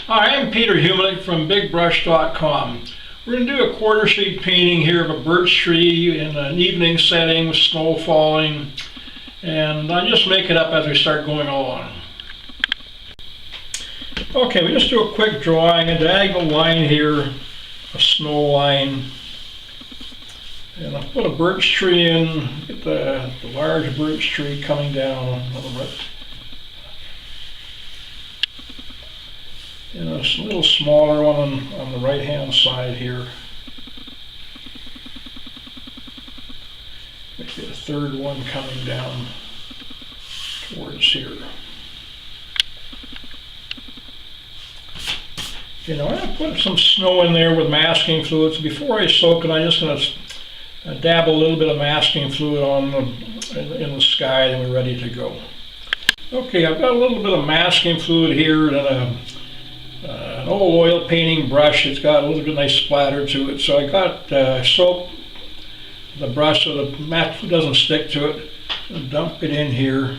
Hi, I'm Peter Humeniuk from BigBrush.com. We're going to do a quarter sheet painting here of a birch tree in an evening setting with snow falling, and I just make it up as we start going along. Okay, we just do a quick drawing, a diagonal line here, a snow line, and I'll put a birch tree in, get the large birch tree coming down a little bit. And a little smaller one on the right hand side here. Maybe a third one coming down towards here. Okay, now I'm going to put some snow in there with masking fluids. Before I soak it, I'm just going to dab a little bit of masking fluid on in the sky, and we're ready to go. Okay, I've got a little bit of masking fluid here and an old oil painting brush. It's got a little bit nice splatter to it, so I got soap the brush so the mat doesn't stick to it, and dump it in here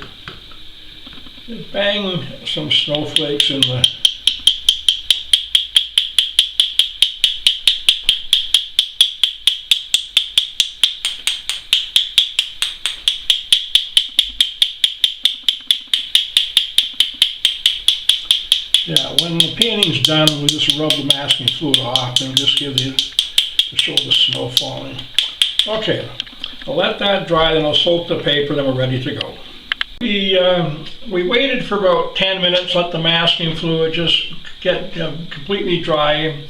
and bang some snowflakes in the when the painting's done, we just rub the masking fluid off and just give you to show the snow falling. Okay, I'll let that dry, then I'll soak the paper, then we're ready to go. We waited for about 10 minutes, let the masking fluid just get completely dry.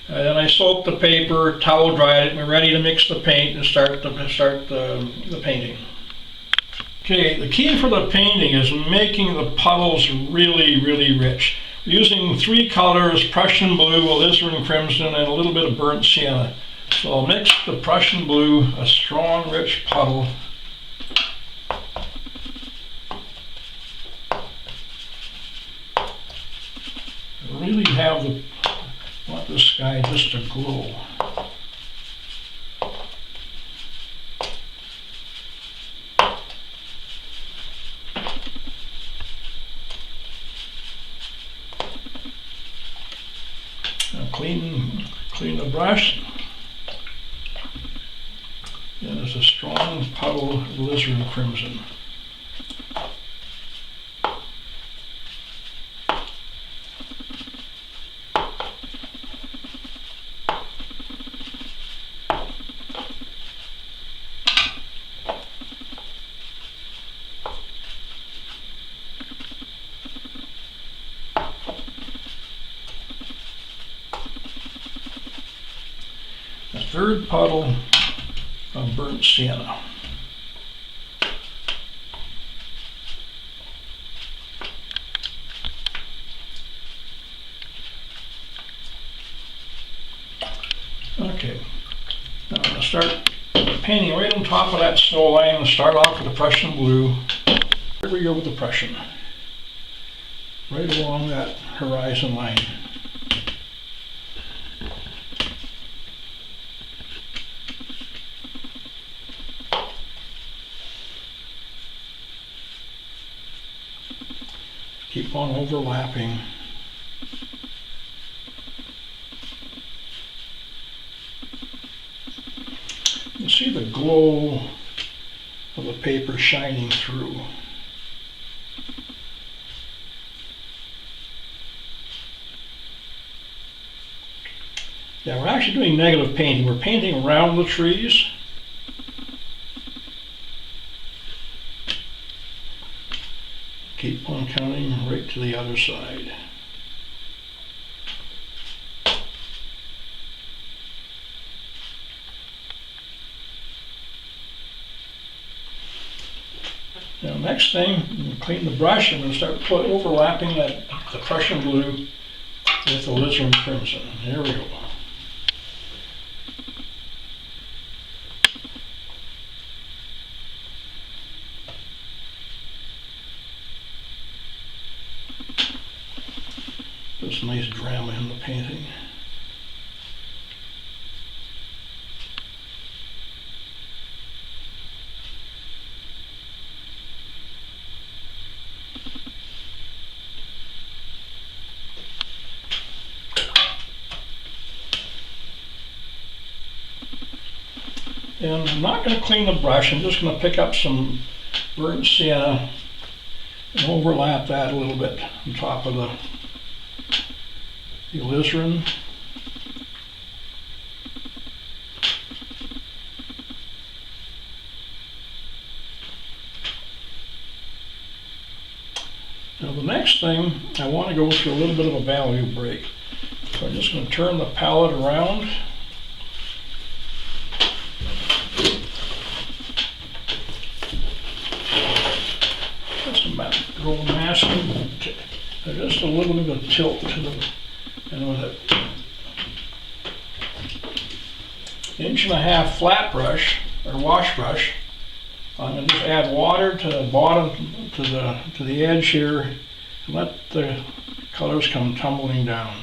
Then I soaked the paper, towel dried it, and we're ready to mix the paint and start the painting. Okay, the key for the painting is making the puddles really, really rich. Using three colors, Prussian blue, alizarin crimson, and a little bit of burnt sienna. So I'll mix the Prussian blue, a strong, rich puddle. I really want the sky just to glow. Clean the brush, and there's a strong puddle of alizarin crimson. A third puddle of burnt sienna. Okay, now I'm going to start painting right on top of that snow line and start off with the Prussian blue. Here we go with the Prussian, right along that horizon line. Keep on overlapping. You see the glow of the paper shining through. Yeah, we're actually doing negative painting. We're painting around the trees. Keep on counting right to the other side. Now next thing, clean the brush and we'll start overlapping the Prussian blue with the alizarin crimson. There we go. There's some nice drama in the painting. And I'm not going to clean the brush, I'm just going to pick up some burnt sienna and overlap that a little bit on top of the alizarin. Now the next thing, I want to go through a little bit of a value break. So I'm just going to turn the palette around. Go masking, just a little bit of tilt to the, and with an 1.5" flat brush or wash brush, I'm going to just add water to the bottom, to the edge here, and let the colors come tumbling down.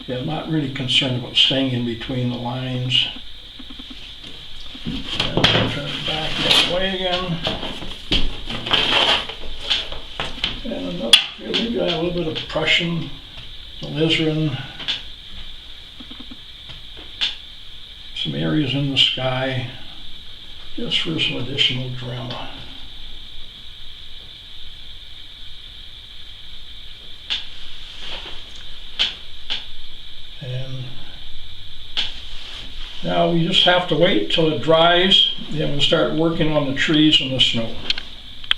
Yeah, I'm not really concerned about staying in between the lines. And I'll turn it back that way again. And maybe I have a little bit of Prussian alizarin. Some areas in the sky, just for some additional drama. And now we just have to wait till it dries, then we'll start working on the trees and the snow.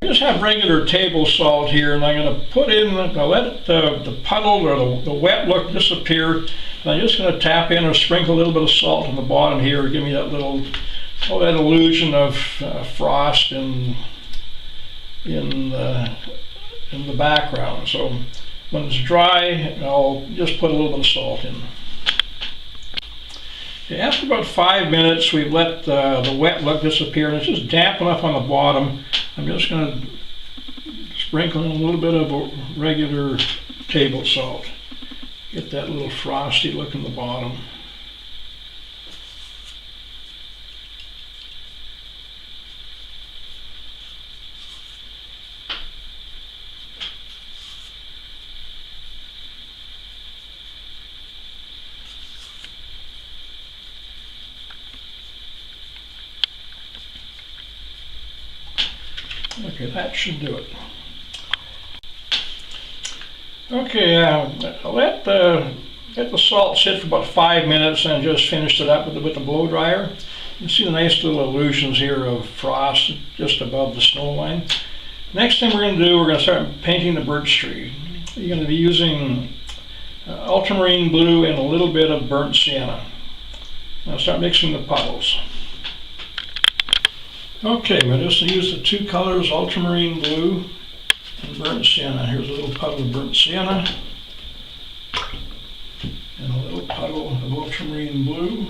I just have regular table salt here, and I'm going to put in, I'll let the puddle or the wet look disappear, and I'm just going to tap in or sprinkle a little bit of salt on the bottom here, give me that little, that illusion of frost in the background. So when it's dry, I'll just put a little bit of salt in. Okay, after about 5 minutes, we've let the wet look disappear, and it's just damp enough on the bottom. I'm just going to sprinkle in a little bit of regular table salt. Get that little frosty look in the bottom. Okay, that should do it. Okay, I'll let the salt sit for about 5 minutes and just finished it up with the blow dryer. You see the nice little illusions here of frost just above the snow line. Next thing we're going to do, we're going to start painting the birch tree. You're going to be using ultramarine blue and a little bit of burnt sienna. Now start mixing the puddles. Okay, we'll just use the two colors, ultramarine blue and burnt sienna. Here's a little puddle of burnt sienna and a little puddle of ultramarine blue.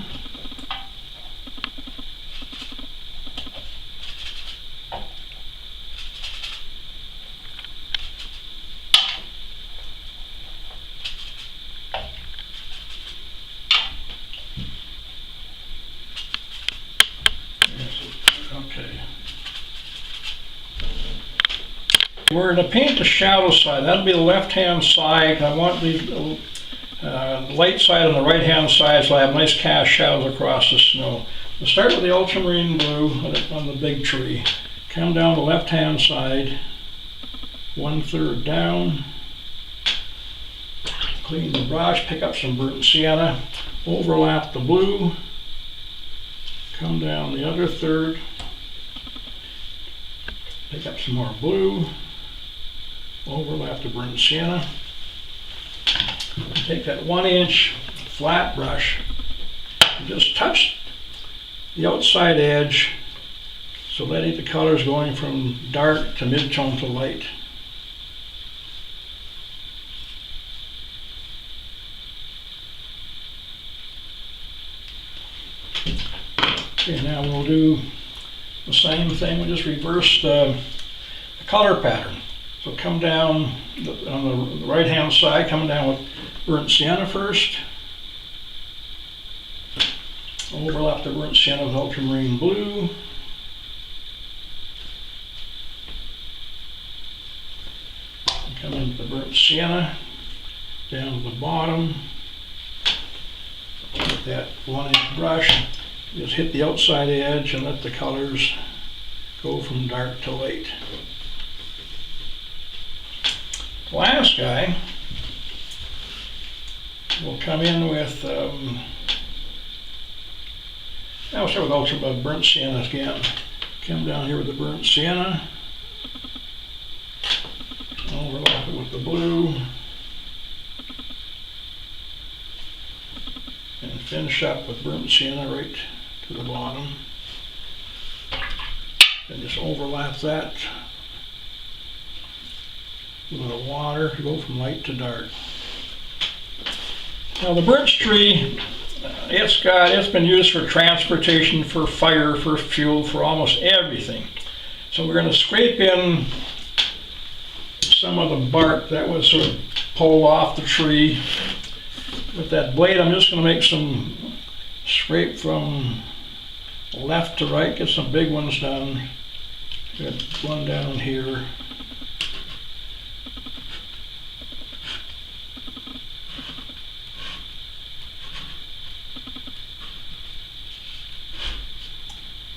We're going to paint the shadow side. That'll be the left-hand side. I want the light side on the right-hand side, so I have nice cast shadows across the snow. We'll start with the ultramarine blue on the big tree. Come down the left-hand side, 1/3 down. Clean the brush, pick up some burnt sienna, overlap the blue, come down the other third, pick up some more blue, overlap the burnt sienna. Take that 1-inch flat brush and just touch the outside edge, so letting the colors going from dark to mid-tone to light. Okay, now we'll do the same thing, we just reversed the color pattern. So come down on the right hand side, coming down with burnt sienna first. Overlap the burnt sienna with ultramarine blue. And come into the burnt sienna, down to the bottom. With that 1-inch brush, just hit the outside edge and let the colors go from dark to light. The last guy, we'll come in with, now we'll start with burnt sienna again. Come down here with the burnt sienna, overlap it with the blue, and finish up with burnt sienna right to the bottom. And just overlap that with a little water to go from light to dark. Now the birch tree, it's been used for transportation, for fire, for fuel, for almost everything. So we're going to scrape in some of the bark that was sort of pulled off the tree. With that blade, I'm just going to make some scrape from left to right, get some big ones done. Got one down here.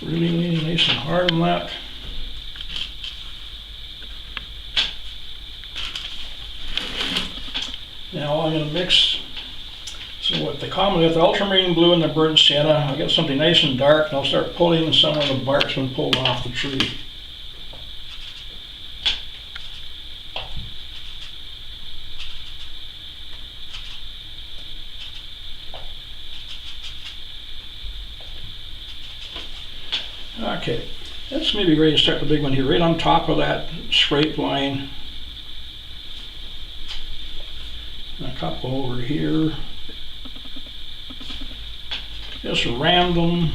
Really leaning nice and hard on that. Now I'm going to mix, so with the ultramarine blue and the burnt sienna, I'll get something nice and dark, and I'll start pulling some of the bark's been pulled off the tree. Okay, that's maybe ready to start the big one here, right on top of that scrape line. And a couple over here. Just random.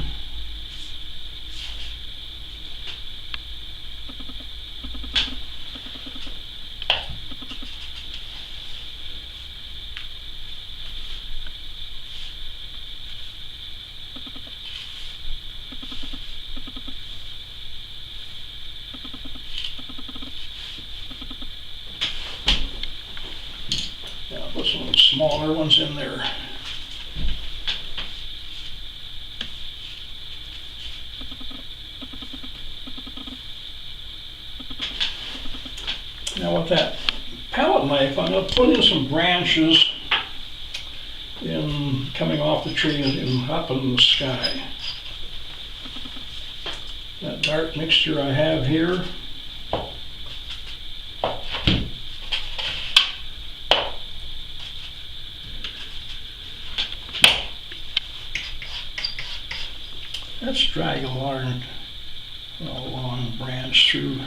Put some smaller ones in there. Now with that palette knife, I'm going to put in some branches coming off the tree and up in the sky. That dark mixture I have here. Let's drag a long branch through.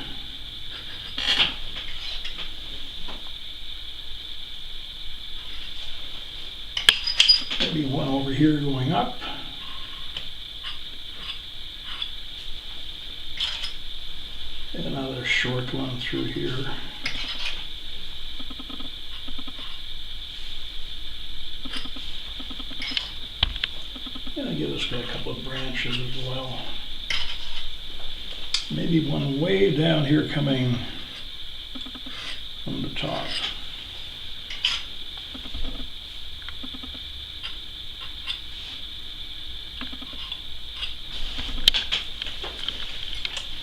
Maybe one over here going up. And another short one through here. And I give this guy a couple of branches as well. Maybe one way down here coming from the top.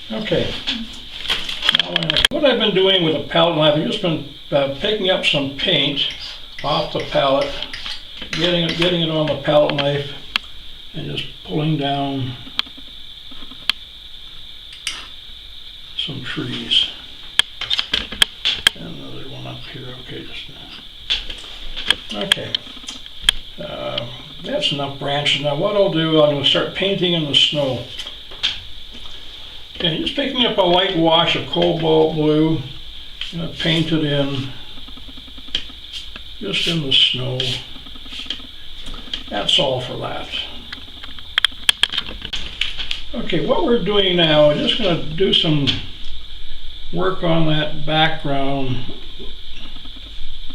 Okay. Now what I've been doing with a palette knife, I've just been picking up some paint off the palette, getting it on the palette knife, and just pulling down some trees. And another one up here. Okay, okay. That's enough branches. Now what I'll do, I'm going to start painting in the snow. Okay, just picking up a light wash of cobalt blue, and paint it in, just in the snow. That's all for that. Okay, what we're doing now is just going to do some work on that background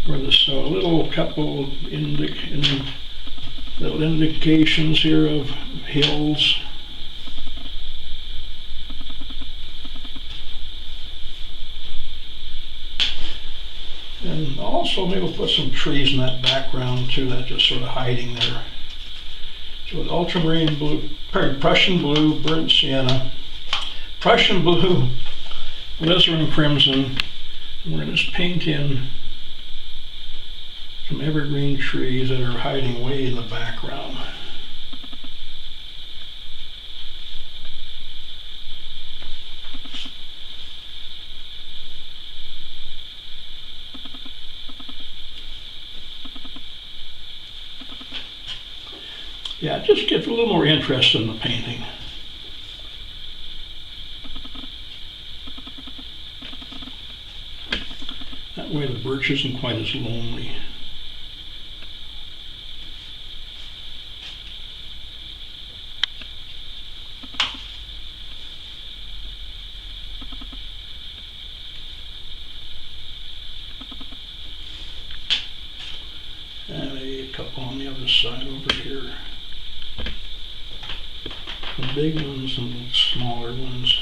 where there's a little couple little indications here of hills. And also maybe we'll put some trees in that background too, that's just sort of hiding there. So with ultramarine blue, Prussian blue, burnt sienna, Prussian blue, alizarin crimson, and we're going to just paint in some evergreen trees that are hiding way in the background. Yeah, it just gets a little more interest in the painting. That way the birch isn't quite as lonely. And maybe a couple on the other side over here. The big ones and the smaller ones.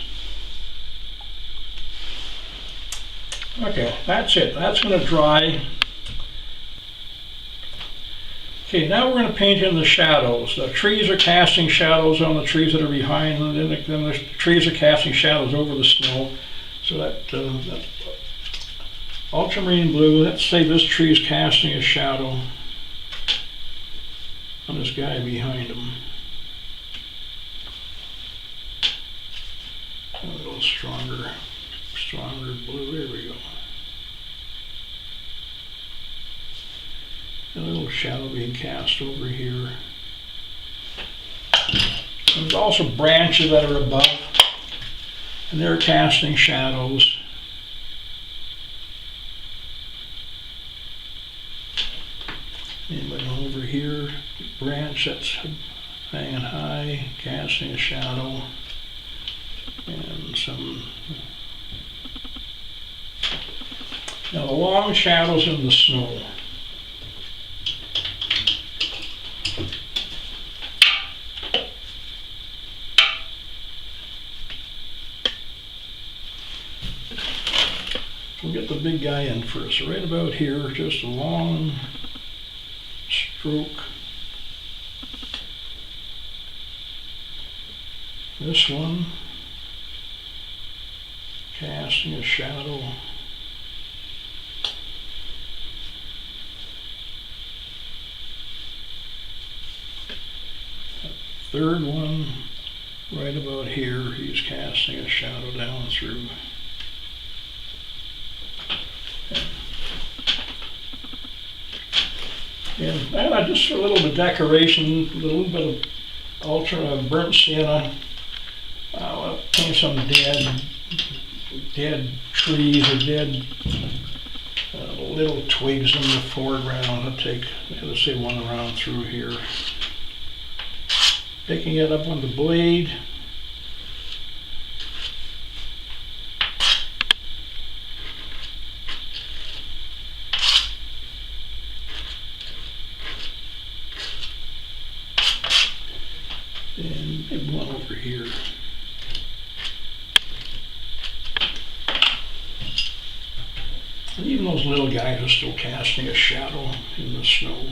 Okay, that's it. That's going to dry. Okay, now we're going to paint in the shadows. The trees are casting shadows on the trees that are behind, and then the trees are casting shadows over the snow. So that ultramarine blue, let's say this tree is casting a shadow on this guy behind him. A little stronger blue, there we go. A little shadow being cast over here. There's also branches that are above, and they're casting shadows. And over here, branch that's hanging high, casting a shadow. And some, now the long shadows in the snow. We'll get the big guy in first. Right about here, just a long stroke. This one. Casting a shadow. Third one, right about here, he's casting a shadow down through. And just a little bit of decoration, a little bit of burnt sienna. I'll paint some dead trees or dead little twigs in the foreground. I'll take, let's say, one around through here. Picking it up on the blade. And maybe one over here. And even those little guys are still casting a shadow in the snow.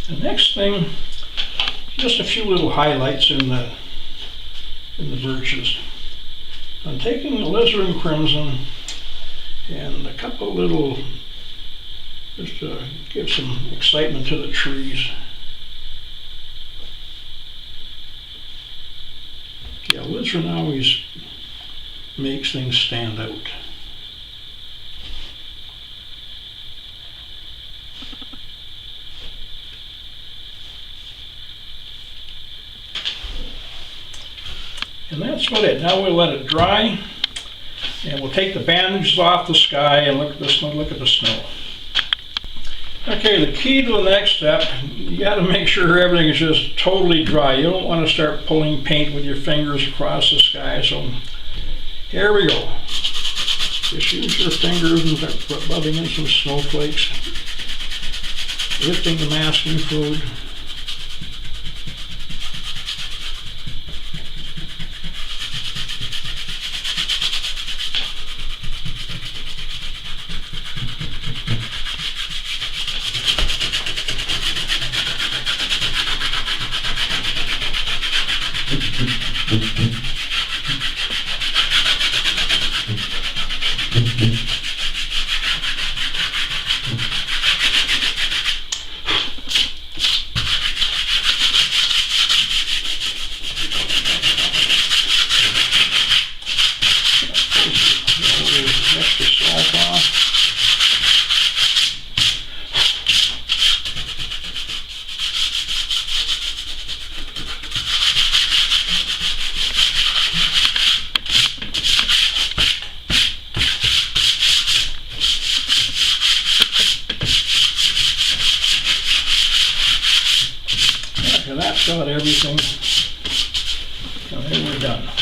The next thing, just a few little highlights in the birches. I'm taking alizarin crimson and a couple little, just to give some excitement to the trees. Yeah, alizarin always makes things stand out. And that's about it. Now we'll let it dry. And we'll take the bandages off the sky and look at the snow. Okay, the key to the next step, you got to make sure everything is just totally dry. You don't want to start pulling paint with your fingers across the sky. So here we go. Just use your fingers and start rubbing in some snowflakes, lifting the masking fluid. That's got everything. So then we're done.